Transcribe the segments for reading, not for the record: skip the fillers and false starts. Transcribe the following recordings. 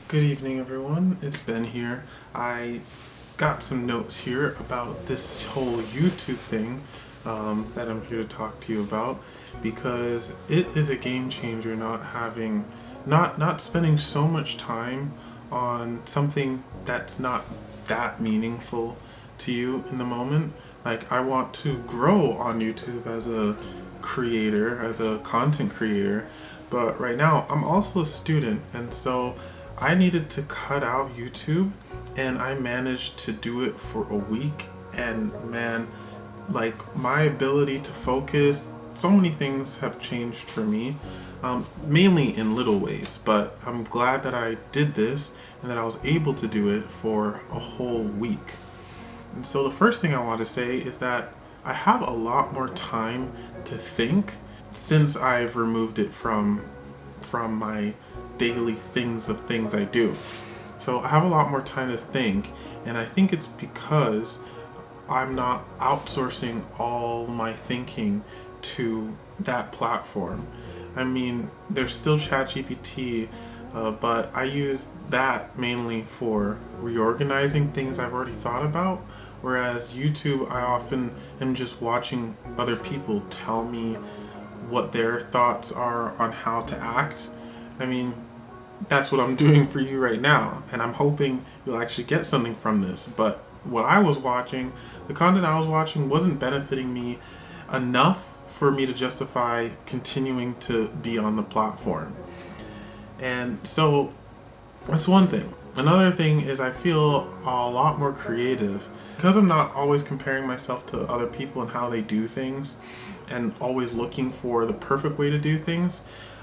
Good evening, everyone. It's Ben here. I got some notes here about this whole YouTube thing that I'm here to talk to you about because it is a game changer. Not spending so much time on something that's not that meaningful to you in the moment. Like, I want to grow on YouTube as a creator, as a content creator, but right now I'm also a student, and so I needed to cut out YouTube, and I managed to do it for a week. And man, like, my ability to focus, so many things have changed for me, mainly in little ways. But I'm glad that I did this and that I was able to do it for a whole week. And so the first thing I want to say is that I have a lot more time to think since I've removed it from my daily things I do. So I have a lot more time to think, and I think it's because I'm not outsourcing all my thinking to that platform. I mean, there's still ChatGPT, but I use that mainly for reorganizing things I've already thought about. Whereas YouTube, I often am just watching other people tell me what their thoughts are on how to act. I mean, that's what I'm doing for you right now, and I'm hoping you'll actually get something from this. But what I was watching, the content I was watching, wasn't benefiting me enough for me to justify continuing to be on the platform. And so that's one thing. Another thing is I feel a lot more creative because I'm not always comparing myself to other people and how they do things and always looking for the perfect way to do things.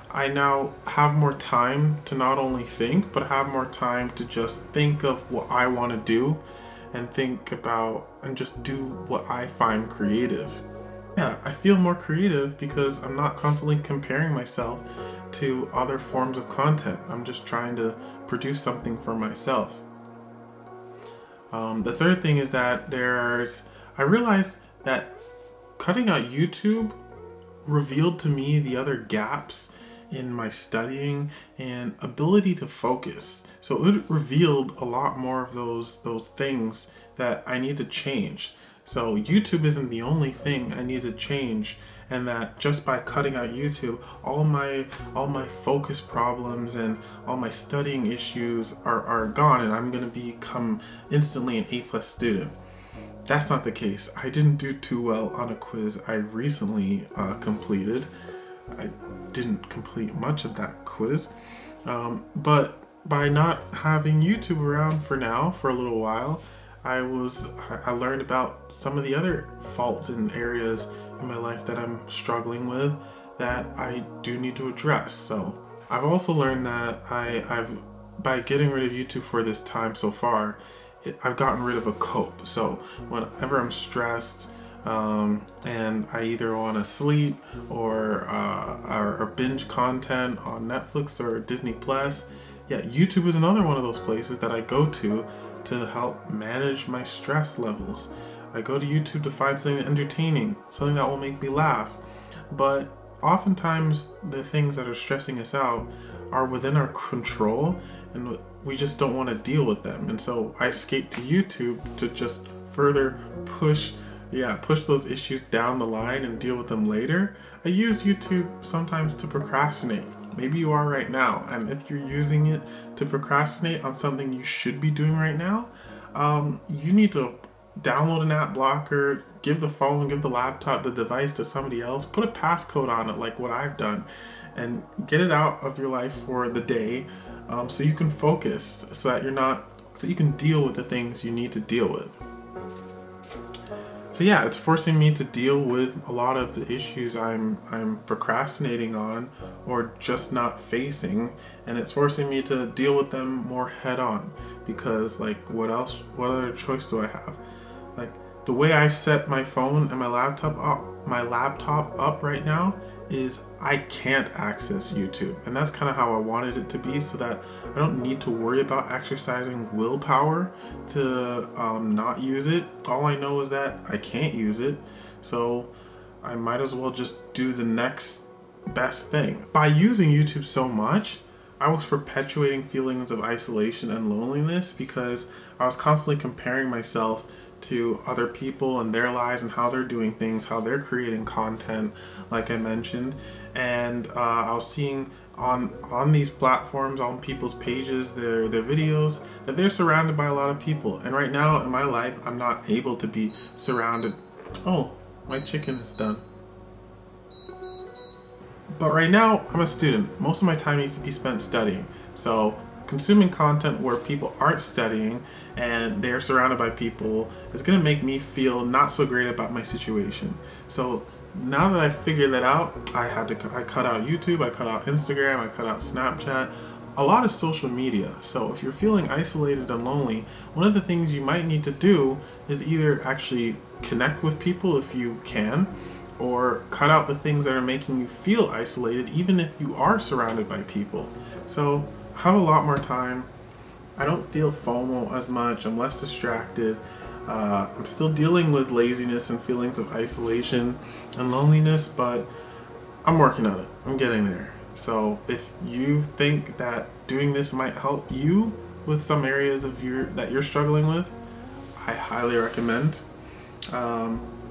I now have more time to not only think, but have more time to just think of what I want to do and think about and just do what I find creative. Yeah, I feel more creative because I'm not constantly comparing myself to other forms of content. I'm just trying to produce something for myself. The third thing is that I realized that cutting out YouTube revealed to me the other gaps in my studying and ability to focus. So it revealed a lot more of those things that I need to change. So YouTube isn't the only thing I need to change, and that just by cutting out YouTube, all my focus problems and all my studying issues are gone, and I'm gonna become instantly an A+ student. That's not the case. I didn't do too well on a quiz I recently completed. I didn't complete much of that quiz, but by not having YouTube around for now, for a little while, I learned about some of the other faults and areas in my life that I'm struggling with that I do need to address. So I've also learned that I've by getting rid of YouTube for this time so far, I've gotten rid of a cope. So whenever I'm stressed, and I either want to sleep or binge content on Netflix or Disney Plus, yeah, YouTube is another one of those places that I go to help manage my stress levels. I go to YouTube to find something entertaining, something that will make me laugh. But oftentimes the things that are stressing us out are within our control, and we just don't want to deal with them. And so I escape to YouTube to just further push those issues down the line and deal with them later. I use YouTube sometimes to procrastinate. Maybe you are right now, and if you're using it to procrastinate on something you should be doing right now, you need to download an app blocker, give the laptop, the device to somebody else, put a passcode on it like what I've done, and get it out of your life for the day, so you can focus, so you can deal with the things you need to deal with. So yeah, it's forcing me to deal with a lot of the issues I'm procrastinating on or just not facing, and it's forcing me to deal with them more head on, because like what other choice do I have? Like, the way I set my phone and my laptop up right now is I can't access YouTube, and that's kind of how I wanted it to be, so that I don't need to worry about exercising willpower to not use it. All I know is that I can't use it, so I might as well just do the next best thing. By using YouTube so much, I was perpetuating feelings of isolation and loneliness because I was constantly comparing myself to other people and their lives and how they're doing things, how they're creating content, like I mentioned. And I was seeing on these platforms, on people's pages, their videos, that they're surrounded by a lot of people. And right now in my life, I'm not able to be surrounded. Oh, my chicken is done. But right now, I'm a student. Most of my time needs to be spent studying. So consuming content where people aren't studying and they're surrounded by people is going to make me feel not so great about my situation. So now that I figured that out, I cut out YouTube, I cut out Instagram, I cut out Snapchat, a lot of social media. So if you're feeling isolated and lonely, one of the things you might need to do is either actually connect with people if you can, or cut out the things that are making you feel isolated, even if you are surrounded by people. So I have a lot more time. I don't feel FOMO as much. I'm less distracted. I'm still dealing with laziness and feelings of isolation and loneliness, but I'm working on it. I'm getting there. So if you think that doing this might help you with some areas of that you're struggling with, I highly recommend.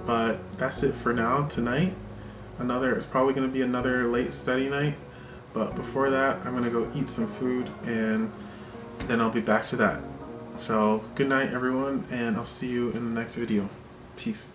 But that's it for now tonight. It's probably going to be another late study night. But before that, I'm going to go eat some food and then I'll be back to that. So good night everyone, and I'll see you in the next video. Peace.